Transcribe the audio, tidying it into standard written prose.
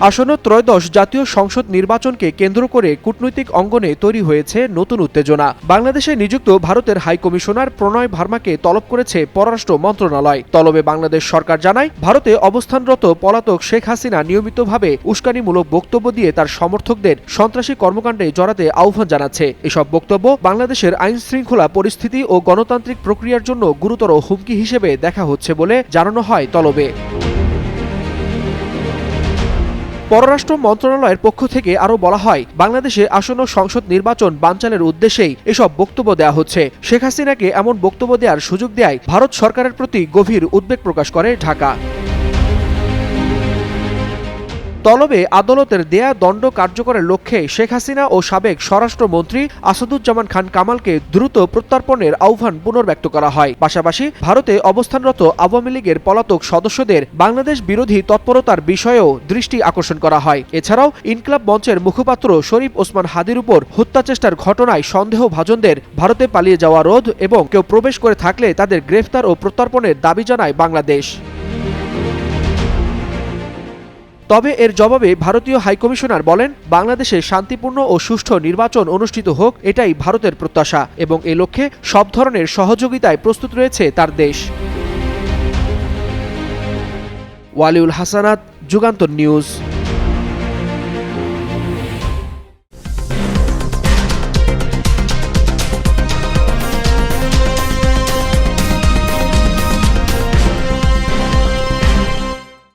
আসন্ন ত্রয়োদশ জাতীয় সংসদ নির্বাচনকে কেন্দ্র করে কূটনৈতিক অঙ্গনে তৈরি হয়েছে নতুন উত্তেজনা। বাংলাদেশে নিযুক্ত ভারতের হাই কমিশনার প্রণয় ভার্মাকে তলব করেছে পররাষ্ট্র মন্ত্রণালয়। তলবে বাংলাদেশ সরকার জানায়, ভারতে অবস্থানরত পলাতক শেখ হাসিনা নিয়মিতভাবে উস্কানিমূলক বক্তব্য দিয়ে তার সমর্থকদের সন্ত্রাসী কর্মকাণ্ডে জড়াতে আহ্বান জানাচ্ছে। এসব বক্তব্য বাংলাদেশের আইন শৃঙ্খলা পরিস্থিতি ও গণতান্ত্রিক প্রক্রিয়ার জন্য গুরুতর হুমকি হিসেবে দেখা হচ্ছে বলে জানানো হয় তলবে। পররাষ্ট্র মন্ত্রণালয়ের পক্ষ থেকে আরও বলা হয়, বাংলাদেশে আসন্ন সংসদ নির্বাচন বানচালের উদ্দেশ্যেই এসব বক্তব্য দেওয়া হচ্ছে। শেখ হাসিনাকে এমন বক্তব্য দেওয়ার সুযোগ দেয় ভারত সরকারের প্রতি গভীর উদ্বেগ প্রকাশ করে ঢাকা। তলবে আদালতের দেয়া দণ্ড কার্যকরের লক্ষ্যে শেখ হাসিনা ও সাবেক স্বরাষ্ট্রমন্ত্রী আসাদুজ্জামান খান কামালকে দ্রুত প্রত্যর্পণের আহ্বান পুনর্ব্যক্ত করা হয়। পাশাপাশি ভারতে অবস্থানরত আওয়ামী লীগের পলাতক সদস্যদের বাংলাদেশ বিরোধী তৎপরতার বিষয়েও দৃষ্টি আকর্ষণ করা হয়। এছাড়াও ইনকিলাব মঞ্চের মুখপাত্র শরীফ ওসমান হাদির উপর হত্যাচেষ্টার ঘটনায় সন্দেহভাজনদের ভারতে পালিয়ে যাওয়া রোধ এবং কেউ প্রবেশ করে থাকলে তাদের গ্রেফতার ও প্রত্যর্পণের দাবি জানায় বাংলাদেশ। তবে এর জবাবে ভারতীয় হাইকমিশনার বলেন, বাংলাদেশে শান্তিপূর্ণ ও সুষ্ঠু নির্বাচন অনুষ্ঠিত হোক, এটাই ভারতের প্রত্যাশা এবং এ লক্ষ্যে সব ধরনের সহযোগিতায় প্রস্তুত রয়েছে তার দেশ। ওয়ালিউল হাসানাত, যুগান্তর নিউজ।